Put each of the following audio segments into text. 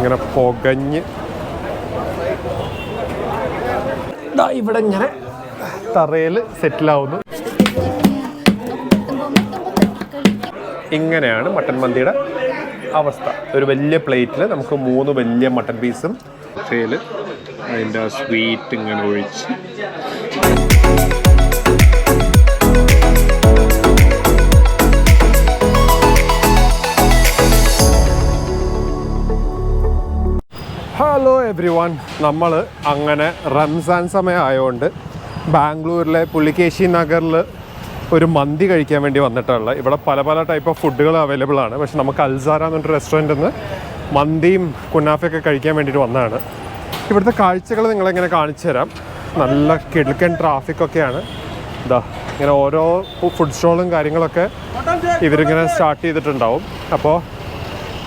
ഇങ്ങനെ പുകഞ്ഞ് ഇവിടെ ഇങ്ങനെ തറയിൽ സെറ്റിലാവുന്നു. ഇങ്ങനെയാണ് മട്ടൻ മന്തിയുടെ അവസ്ഥ. ഒരു വലിയ പ്ലേറ്റിൽ നമുക്ക് 3 വലിയ മട്ടൻ പീസും തേല് അതിൻ്റെ സ്വീറ്റ് ഇങ്ങനെ ഒഴിച്ച് ഹലോ എവ്രി വൺ. നമ്മൾ അങ്ങനെ റംസാൻ സമയം ആയതുകൊണ്ട് ബാംഗ്ലൂരിലെ പുള്ളിക്കേശി നഗറിൽ ഒരു മന്തി കഴിക്കാൻ വേണ്ടി വന്നിട്ടുള്ളത്. ഇവിടെ പല പല ടൈപ്പ് ഓഫ് ഫുഡുകൾ അവൈലബിൾ ആണ്. പക്ഷെ നമുക്ക് അൽസാര എന്ന് പറഞ്ഞൊരു റെസ്റ്റോറൻറ്റിൽ നിന്ന് മന്തിയും കുനാഫയൊക്കെ കഴിക്കാൻ വേണ്ടിയിട്ട് വന്നതാണ്. ഇവിടുത്തെ കാഴ്ചകൾ നിങ്ങളെങ്ങനെ കാണിച്ചു തരാം. നല്ല കിടുക്കൻ ട്രാഫിക്കൊക്കെയാണ്. ഇതാ ഇങ്ങനെ ഓരോ ഫുഡ് സ്റ്റോളും കാര്യങ്ങളൊക്കെ ഇവരിങ്ങനെ സ്റ്റാർട്ട് ചെയ്തിട്ടുണ്ടാവും. അപ്പോൾ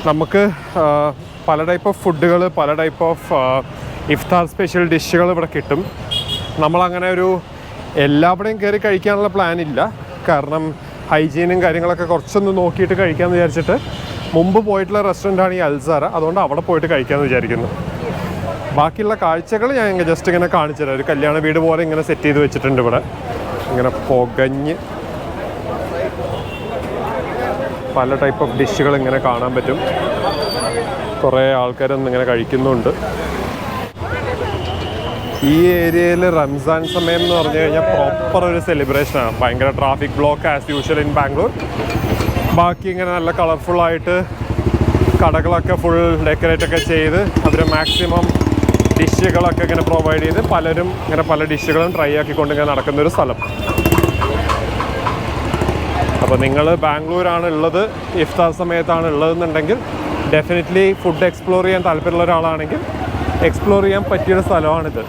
നമുക്ക് പല ടൈപ്പ് ഓഫ് ഫുഡുകൾ, പല ടൈപ്പ് ഓഫ് ഇഫ്താർ സ്പെഷ്യൽ ഡിഷുകൾ ഇവിടെ കിട്ടും. നമ്മളങ്ങനെ ഒരു എല്ലാവിടെയും കയറി കഴിക്കാനുള്ള പ്ലാൻ ഇല്ല. കാരണം ഹൈജീനും കാര്യങ്ങളൊക്കെ കുറച്ചൊന്ന് നോക്കിയിട്ട് കഴിക്കാമെന്ന് വിചാരിച്ചിട്ട് മുമ്പ് പോയിട്ടുള്ള റെസ്റ്റോറൻ്റാണ് ഈ അൽസാര. അതുകൊണ്ട് അവിടെ പോയിട്ട് കഴിക്കാമെന്ന് വിചാരിക്കുന്നു. ബാക്കിയുള്ള കാഴ്ചകൾ ഞാൻ ജസ്റ്റ് ഇങ്ങനെ കാണിച്ചു തരാം. ഒരു കല്യാണ വീട് പോലെ ഇങ്ങനെ സെറ്റ് ചെയ്ത് വെച്ചിട്ടുണ്ട്. ഇവിടെ ഇങ്ങനെ പുകഞ്ഞ് പല ടൈപ്പ് ഓഫ് ഡിഷുകൾ ഇങ്ങനെ കാണാൻ പറ്റും. കുറേ ആൾക്കാരൊന്നും ഇങ്ങനെ കഴിക്കുന്നുണ്ട്. ഈ ഏരിയയിൽ റംസാൻ സമയം എന്ന് പറഞ്ഞു കഴിഞ്ഞാൽ പ്രോപ്പർ ഒരു സെലിബ്രേഷനാണ്. ഭയങ്കര traffic block as usual in Bangalore. ബാക്കി ഇങ്ങനെ നല്ല കളർഫുള്ളായിട്ട് കടകളൊക്കെ ഫുൾ ഡെക്കറേറ്റ് ഒക്കെ ചെയ്ത് അവർ മാക്സിമം ഡിഷുകളൊക്കെ ഇങ്ങനെ പ്രൊവൈഡ് ചെയ്ത് പലരും ഇങ്ങനെ പല ഡിഷുകളും ട്രൈ ആക്കിക്കൊണ്ട് ഇങ്ങനെ നടക്കുന്നൊരു സ്ഥലം. അപ്പോൾ നിങ്ങൾ ബാംഗ്ലൂരാണ് ഉള്ളത്, ഇഫ്താർ സമയത്താണ് ഉള്ളതെന്നുണ്ടെങ്കിൽ ഡെഫിനറ്റ്ലി ഫുഡ് എക്സ്പ്ലോർ ചെയ്യാൻ താല്പര്യമുള്ള ഒരാളാണെങ്കിൽ എക്സ്പ്ലോർ ചെയ്യാൻ പറ്റിയൊരു സ്ഥലമാണിത്.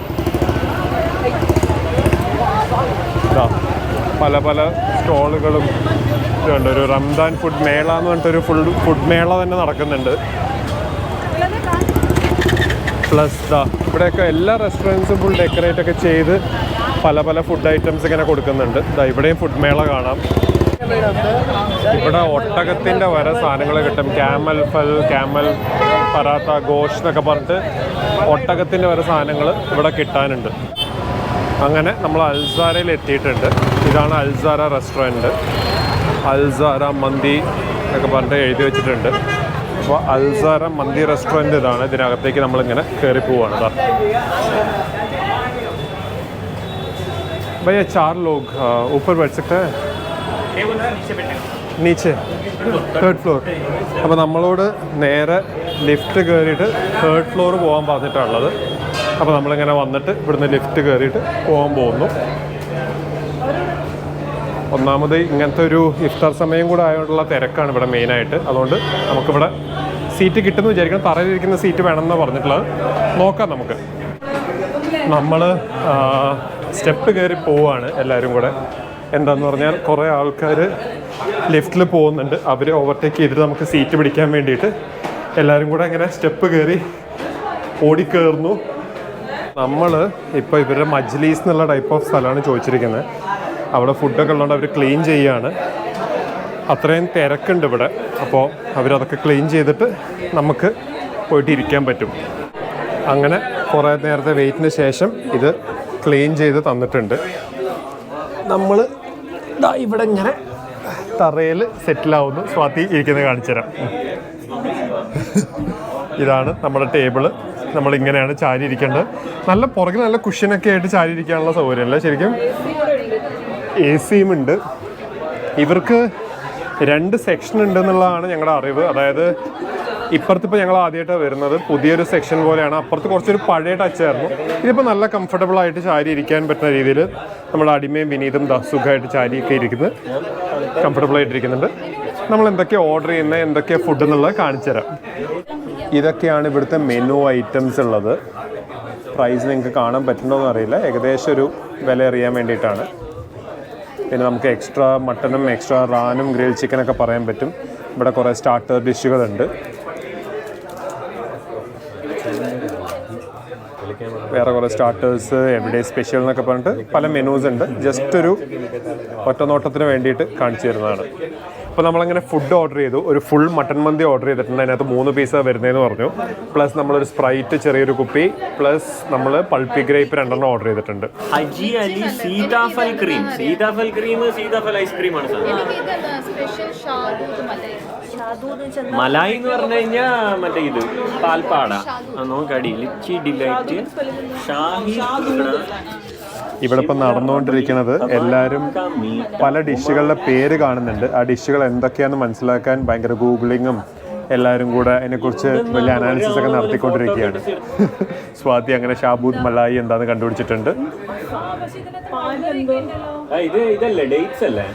പല പല സ്റ്റോളുകളും ഉണ്ട്. ഒരു റംസാൻ ഫുഡ് മേള എന്ന് പറഞ്ഞിട്ടൊരു ഫുഡ് മേള തന്നെ നടക്കുന്നുണ്ട്. പ്ലസ് ഇവിടെയൊക്കെ എല്ലാ റെസ്റ്റോറൻറ്റ്സും ഫുൾ ഡെക്കറേറ്റ് ഒക്കെ ചെയ്ത് പല പല ഫുഡ് ഐറ്റംസ് ഇങ്ങനെ കൊടുക്കുന്നുണ്ട്. ഇവിടെയും ഫുഡ് മേള കാണാം. ഇവിടെ ഒട്ടകത്തിൻ്റെ വരെ സാധനങ്ങൾ കിട്ടും. ക്യാമൽ ഫൽ, ക്യാമൽ പറാത്ത, ഗോഷ് എന്നൊക്കെ പറഞ്ഞിട്ട് ഒട്ടകത്തിൻ്റെ വരെ സാധനങ്ങൾ ഇവിടെ കിട്ടാനുണ്ട്. അങ്ങനെ നമ്മൾ അൽസാരയിൽ എത്തിയിട്ടുണ്ട്. ഇതാണ് അൽസാര റെസ്റ്റോറൻറ്റ്. അൽസാര മന്തി എന്നൊക്കെ പറഞ്ഞിട്ട് എഴുതി വെച്ചിട്ടുണ്ട്. അപ്പോൾ അൽസാര മന്തി റെസ്റ്റോറൻറ്റ് ഇതാണ്. ഇതിനകത്തേക്ക് നമ്മളിങ്ങനെ കയറി പോവുകയാണ്. भैया 4 लोग ऊपर बैठ सकते हैं? നീച്ചെ 3rd ഫ്ലോർ. അപ്പോൾ നമ്മളോട് നേരെ ലിഫ്റ്റ് കയറിയിട്ട് 3rd ഫ്ലോർ പോകാൻ പറഞ്ഞിട്ടാണുള്ളത്. അപ്പോൾ നമ്മളിങ്ങനെ വന്നിട്ട് ഇവിടുന്ന് ലിഫ്റ്റ് കയറിയിട്ട് പോകാൻ പോകുന്നു. ഒന്നാമത് ഇങ്ങനത്തെ ഒരു ഇഫ്താർ സമയം കൂടെ ആയതുകൊണ്ടുള്ള തിരക്കാണ് ഇവിടെ മെയിനായിട്ട്. അതുകൊണ്ട് നമുക്കിവിടെ സീറ്റ് കിട്ടുമെന്ന് വിചാരിക്കണം. തറയിലിരിക്കുന്ന സീറ്റ് വേണമെന്നാണ് പറഞ്ഞിട്ടുള്ളത്. നോക്കാം നമുക്ക്. നമ്മൾ സ്റ്റെപ്പ് കയറി പോവുകയാണ് എല്ലാവരും കൂടെ. എന്താന്ന് പറഞ്ഞാൽ കുറേ ആൾക്കാർ ലിഫ്റ്റിൽ പോകുന്നുണ്ട്. അവർ ഓവർടേക്ക് ചെയ്തിട്ട് നമുക്ക് സീറ്റ് പിടിക്കാൻ വേണ്ടിയിട്ട് എല്ലാവരും കൂടെ ഇങ്ങനെ സ്റ്റെപ്പ് കയറി ഓടിക്കയറുന്നു. നമ്മൾ ഇപ്പോൾ ഇവരുടെ മജ്ലീസ് എന്നുള്ള ടൈപ്പ് ഓഫ് സ്ഥലമാണ് ചോദിച്ചിരിക്കുന്നത്. അവിടെ ഫുഡൊക്കെ ഉള്ളതുകൊണ്ട് അവർ ക്ലീൻ ചെയ്യുകയാണ്. അത്രയും തിരക്കുണ്ട് ഇവിടെ. അപ്പോൾ അവരതൊക്കെ ക്ലീൻ ചെയ്തിട്ട് നമുക്ക് പോയിട്ട് ഇരിക്കാൻ പറ്റും. അങ്ങനെ കുറേ നേരത്തെ വെയിറ്റിന് ശേഷം ഇത് ക്ലീൻ ചെയ്ത് തന്നിട്ടുണ്ട്. നമ്മൾ ഇവിടെ ഇങ്ങനെ തറയിൽ സെറ്റിലാവുന്നു. സ്വാതി ഇരിക്കുന്നത് കാണിച്ചു തരാം. ഇതാണ് നമ്മുടെ ടേബിള്. നമ്മളിങ്ങനെയാണ് ചാരി ഇരിക്കേണ്ടത്. നല്ല പുറകിൽ നല്ല കുഷ്യനൊക്കെ ആയിട്ട് ചാരി ഇരിക്കാനുള്ള സൗകര്യമല്ല. ശരിക്കും AC ഉണ്ട്. ഇവർക്ക് 2 സെക്ഷൻ ഉണ്ടെന്നുള്ളതാണ് ഞങ്ങളുടെ അറിവ്. അതായത് ഇപ്പുറത്തിപ്പോൾ ഞങ്ങൾ ആദ്യമായിട്ടാണ് വരുന്നത്. പുതിയൊരു സെക്ഷൻ പോലെയാണ്. അപ്പുറത്ത് കുറച്ചൊരു പഴയ ടച്ചായിരുന്നു. ഇതിപ്പോൾ നല്ല കംഫർട്ടബിളായിട്ട് ചാരി ഇരിക്കാൻ പറ്റുന്ന രീതിയിൽ നമ്മുടെ അടിമയും വിനീതും സുഖമായിട്ട് ചാരിയൊക്കെ ഇരിക്കുന്നത് കംഫർട്ടബിളായിട്ടിരിക്കുന്നുണ്ട്. നമ്മൾ എന്തൊക്കെ ഓർഡർ ചെയ്യുന്നത്, എന്തൊക്കെ ഫുഡ് എന്നുള്ളത് കാണിച്ചു തരാം. ഇതൊക്കെയാണ് ഇവിടുത്തെ മെനു ഐറ്റംസ് ഉള്ളത്. പ്രൈസ് നിങ്ങൾക്ക് കാണാൻ പറ്റുന്നോന്ന് അറിയില്ല. ഏകദേശം ഒരു വില അറിയാൻ വേണ്ടിയിട്ടാണ്. പിന്നെ നമുക്ക് എക്സ്ട്രാ മട്ടനും എക്സ്ട്രാ റാനും ഗ്രിൽ ചിക്കനൊക്കെ പറയാൻ പറ്റും. ഇവിടെ കുറേ സ്റ്റാർട്ടർ ഡിഷുകളുണ്ട്. വേറെ കുറേ സ്റ്റാർട്ടേഴ്സ്, എവരിഡേ സ്പെഷ്യൽ എന്നൊക്കെ പറഞ്ഞിട്ട് പല മെനൂസ് ഉണ്ട്. ജസ്റ്റ് ഒരു ഒറ്റ നോട്ടത്തിന് വേണ്ടിയിട്ട് കാണിച്ചു തരുന്നതാണ്. അപ്പോൾ നമ്മളങ്ങനെ ഫുഡ് ഓർഡർ ചെയ്തു. ഒരു ഫുൾ മട്ടൻ മന്തി ഓർഡർ ചെയ്തിട്ടുണ്ട്. അതിനകത്ത് 3 പീസാണ് വരുന്നതെന്ന് പറഞ്ഞു. പ്ലസ് നമ്മളൊരു സ്പ്രൈറ്റ് ചെറിയൊരു കുപ്പി, പ്ലസ് നമ്മൾ പൾപ്പി ഗ്രേപ്പ് 2 ഓർഡർ ചെയ്തിട്ടുണ്ട്. ഹജി അലി സീതാഫൽ ക്രീം, സീതാഫൽ ക്രീം, സീതാഫൽ ഐസ്ക്രീമാണ് മലായി എന്ന് പറഞ്ഞു കഴിഞ്ഞാൽ മറ്റേ ഇത് പാൽപ്പാട നോക്കടി ലിച്ചി ഡിലൈറ്റ് ഷാഹി. ഇവിടെ ഇപ്പം നടന്നുകൊണ്ടിരിക്കുന്നത് എല്ലാവരും പല ഡിഷുകളുടെ പേര് കാണുന്നുണ്ട്. ആ ഡിഷുകൾ എന്തൊക്കെയാണെന്ന് മനസ്സിലാക്കാൻ ഭയങ്കര ഗൂഗിളിങ്ങും എല്ലാവരും കൂടെ അതിനെക്കുറിച്ച് വലിയ അനാലിസിസ് ഒക്കെ നടത്തിക്കൊണ്ടിരിക്കുകയാണ്. സ്വാതി അങ്ങനെ ഷാബൂദ് മലായി എന്താന്ന് കണ്ടുപിടിച്ചിട്ടുണ്ട്. ഇതല്ലേ ഡേറ്റ്സ് അല്ലേ?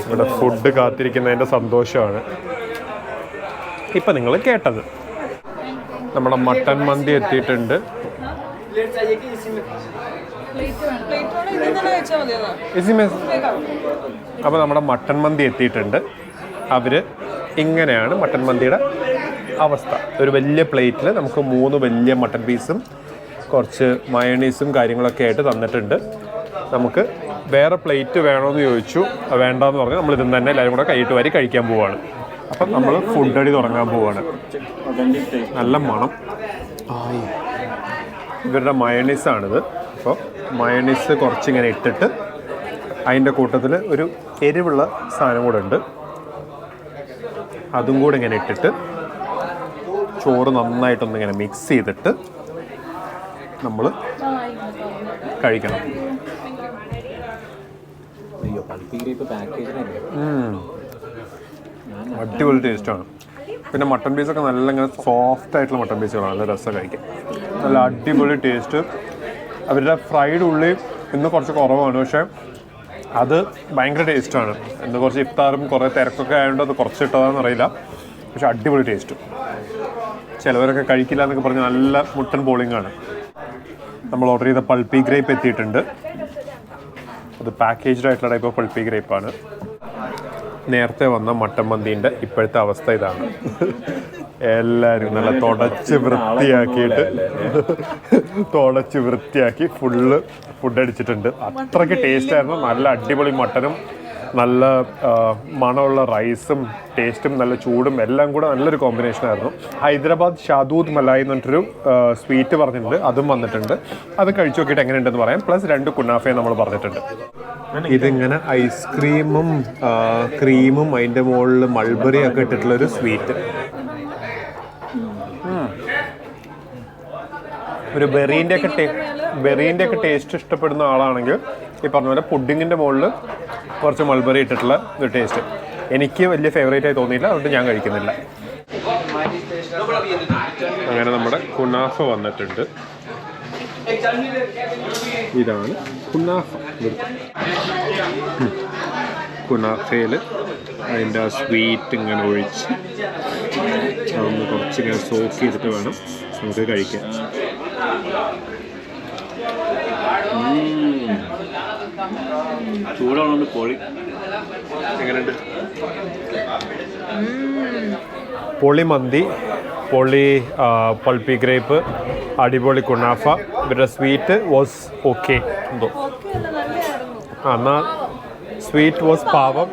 ഇവിടെ ഫുഡ് കാത്തിരിക്കുന്നതിൻ്റെ സന്തോഷമാണ് ഇപ്പം നിങ്ങൾ കേട്ടത്. നമ്മുടെ മട്ടൻ മന്തി എത്തിയിട്ടുണ്ട്. അപ്പോൾ നമ്മുടെ മട്ടൻ മന്തി എത്തിയിട്ടുണ്ട്. അവർ ഇങ്ങനെയാണ് മട്ടൻ മന്തിയുടെ അവസ്ഥ. ഒരു വലിയ പ്ലേറ്റിൽ നമുക്ക് 3 വലിയ മട്ടൻ പീസും കുറച്ച് മയണീസും കാര്യങ്ങളൊക്കെ ആയിട്ട് തന്നിട്ടുണ്ട്. നമുക്ക് വേറെ പ്ലേറ്റ് വേണമെന്ന് ചോദിച്ചു. വേണ്ടെന്ന് പറഞ്ഞാൽ നമ്മൾ ഇതിൽ തന്നെ എല്ലാവരും കൂടെ കൈയിട്ട് വാരി കഴിക്കാൻ പോവുകയാണ്. അപ്പം നമ്മൾ ഫുഡ് അടി തുടങ്ങാൻ പോവുകയാണ്. നല്ല മണം. ഇവരുടെ മയണീസാണിത്. അപ്പോൾ മയണീസ് കുറച്ചിങ്ങനെ ഇട്ടിട്ട് അതിൻ്റെ കൂട്ടത്തിൽ ഒരു എരിവുള്ള സാധനം കൂടെ ഉണ്ട്. അതും കൂടെ ഇങ്ങനെ ഇട്ടിട്ട് ചോറ് നന്നായിട്ടൊന്നിങ്ങനെ മിക്സ് ചെയ്തിട്ട് നമ്മൾ കഴിക്കണം. അടിപൊളി ടേസ്റ്റാണ്. പിന്നെ മട്ടൻ പീസൊക്കെ നല്ല ഇങ്ങനെ സോഫ്റ്റ് ആയിട്ടുള്ള മട്ടൻ പീസുകളാണ്. നല്ല രസം കഴിക്കാൻ. നല്ല അടിപൊളി ടേസ്റ്റ്. അവരുടെ ഫ്രൈഡ് ഉള്ളി ഇന്ന് കുറച്ച് കുറവാണ്, പക്ഷേ അത് ഭയങ്കര ടേസ്റ്റാണ്. ഇന്ന് കുറച്ച് ഇഫ്താറും കുറേ തിരക്കൊക്കെ ആയതുകൊണ്ട് അത് കുറച്ച് ഇട്ടതാണെന്ന് അറിയില്ല, പക്ഷെ അടിപൊളി ടേസ്റ്റ്. ചിലവരൊക്കെ കഴിക്കില്ല എന്നൊക്കെ പറഞ്ഞ് നല്ല മുട്ടൻ ബോളിങ്ങാണ്. നമ്മൾ ഓർഡർ ചെയ്ത പൾപ്പി ഗ്രേപ്പ് എത്തിയിട്ടുണ്ട്. അത് പാക്കേജ്ഡ് ആയിട്ടുള്ള ടൈപ്പ് ഓഫ് പൾപ്പി ഗ്രേപ്പാണ്. നേരത്തെ വന്ന മട്ടൻ മന്തീൻ്റെ ഇപ്പോഴത്തെ അവസ്ഥ ഇതാണ്. എല്ലാവരും നല്ല തുടച്ച് വൃത്തിയാക്കി ഫുള്ള് ഫുഡ് അടിച്ചിട്ടുണ്ട്. അത്രയ്ക്ക് ടേസ്റ്റായിരുന്നു. നല്ല അടിപൊളി മട്ടനും നല്ല മണമുള്ള റൈസും ടേസ്റ്റും നല്ല ചൂടും എല്ലാം കൂടെ നല്ലൊരു കോമ്പിനേഷനായിരുന്നു. ഹൈദരാബാദ് ഷാദൂദ് മലായി എന്ന് പറഞ്ഞിട്ടൊരു സ്വീറ്റ് പറഞ്ഞിട്ടുണ്ട്, അതും വന്നിട്ടുണ്ട്. അത് കഴിച്ചു നോക്കിയിട്ട് എങ്ങനെയുണ്ടെന്ന് പറയാം. പ്ലസ് 2 കുനാഫയും നമ്മൾ പറഞ്ഞിട്ടുണ്ട്. ഇതിങ്ങനെ ഐസ്ക്രീമും ക്രീമും അതിൻ്റെ മുകളിൽ മൾബറി ഒക്കെ ഇട്ടിട്ടുള്ളൊരു സ്വീറ്റ്. ഒരു ബെറീൻ്റെ ഒക്കെ ടേസ്റ്റ് ഇഷ്ടപ്പെടുന്ന ആളാണെങ്കിൽ ഈ പറഞ്ഞ പോലെ പുഡിങ്ങിൻ്റെ മുകളിൽ കുറച്ച് മൾബറി ഇട്ടിട്ടുള്ള ഒരു ടേസ്റ്റ് എനിക്ക് വലിയ ഫേവറേറ്റ് ആയി തോന്നിയില്ല, അതുകൊണ്ട് ഞാൻ കഴിക്കുന്നില്ല. അങ്ങനെ നമ്മുടെ കുനാഫ വന്നിട്ടുണ്ട്. ഇതാണ് കുനാഫ. കുനാഫയിൽ അതിൻ്റെ ആ സ്വീറ്റ് ഇങ്ങനെ ഒഴിച്ച് അതൊന്ന് കുറച്ചിങ്ങനെ സോക്ക് ചെയ്തിട്ട് വേണം നമുക്ക് കഴിക്കാൻ. ചൂടുണ്ട് പൊളി. എങ്ങനെയുണ്ട്? പൊളി മന്തി, പൊളി പൾപ്പി ഗ്രേപ്പ്, അടിപൊളി കുനാഫ. ഇവരുടെ സ്വീറ്റ് വാസ് ഓക്കെ എന്തോ. എന്നാൽ സ്വീറ്റ് വാസ് പാവം.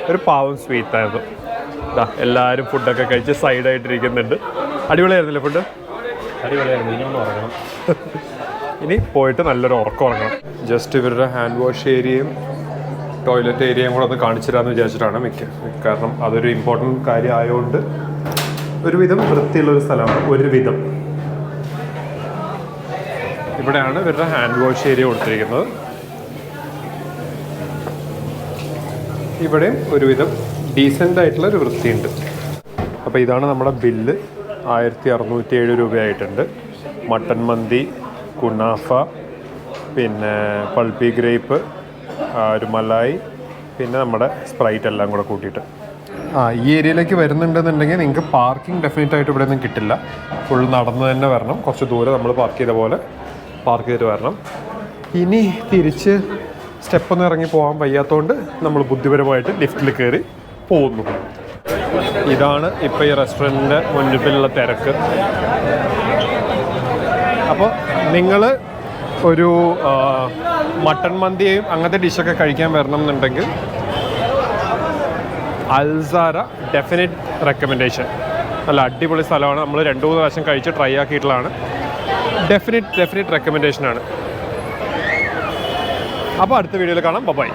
ഒരു പാവം സ്വീറ്റ് ആയിരുന്നു. എല്ലാവരും ഫുഡൊക്കെ കഴിച്ച് സൈഡായിട്ടിരിക്കുന്നുണ്ട്. അടിപൊളിയായിരുന്നില്ലേ ഫുഡ്? അടിപൊളിയായിരുന്നു. ഇനി ഒന്ന് ഉറങ്ങണം. ഇനി പോയിട്ട് നല്ലൊരു ഉറക്കം ഉറങ്ങണം. ജസ്റ്റ് ഇവരുടെ ഹാൻഡ് വാഷ് ഏരിയയും ടോയ്ലറ്റ് ഏരിയയും കൂടെ ഒന്ന് കാണിച്ചു തരാമെന്ന് വിചാരിച്ചിട്ടാണ് കാരണം അതൊരു ഇമ്പോർട്ടൻറ്റ് കാര്യം ആയതുകൊണ്ട് ഒരുവിധം വൃത്തിയുള്ളൊരു സ്ഥലമാണ്. ഒരുവിധം ഇവിടെയാണ് ഇവരുടെ ഹാൻഡ് വാഷ് ഏരിയ കൊടുത്തിരിക്കുന്നത്. ഇവിടെയും ഒരുവിധം ഡീസൻ്റ് ആയിട്ടുള്ളൊരു വൃത്തിയുണ്ട്. അപ്പോൾ ഇതാണ് നമ്മുടെ ബില്ല്. 1607 രൂപയായിട്ടുണ്ട്. മട്ടൻ മന്തി, കുനാഫ, പിന്നെ പൾപ്പി ഗ്രേപ്പ്, ഒരു മലായി, പിന്നെ നമ്മുടെ സ്പ്രൈറ്റ് എല്ലാം കൂടെ കൂട്ടിയിട്ട്. ഈ ഏരിയയിലേക്ക് വരുന്നുണ്ടെന്നുണ്ടെങ്കിൽ നിങ്ങൾക്ക് പാർക്കിംഗ് ഡെഫിനറ്റ് ആയിട്ട് ഇവിടെ ഒന്നും കിട്ടില്ല. ഫുൾ നടന്ന് തന്നെ വരണം. കുറച്ച് ദൂരെ നമ്മൾ പാർക്ക് ചെയ്ത പോലെ പാർക്ക് ചെയ്തിട്ട് വരണം. ഇനി തിരിച്ച് സ്റ്റെപ്പൊന്നും ഇറങ്ങി പോകാൻ വയ്യാത്തതുകൊണ്ട് നമ്മൾ ബുദ്ധിപരമായിട്ട് ലിഫ്റ്റിൽ കയറി പോകുന്നു. ഇതാണ് ഇപ്പോൾ ഈ റെസ്റ്റോറൻറ്റിൻ്റെ മുൻപിലുള്ള തിരക്ക്. അപ്പോൾ നിങ്ങൾ ഒരു മട്ടൺ മന്തിയും അങ്ങനത്തെ ഡിഷൊക്കെ കഴിക്കാൻ വരണം എന്നുണ്ടെങ്കിൽ അൽസാര ഡെഫിനിറ്റ് റെക്കമെൻഡേഷൻ. നല്ല അടിപൊളി സ്ഥലമാണ്. നമ്മൾ 2-3 പ്രാവശ്യം കഴിച്ച് ട്രൈ ആക്കിയിട്ടുള്ളതാണ്. ഡെഫിനിറ്റ് റെക്കമെൻഡേഷനാണ്. അപ്പോൾ അടുത്ത വീഡിയോയിൽ കാണാം. ബൈ.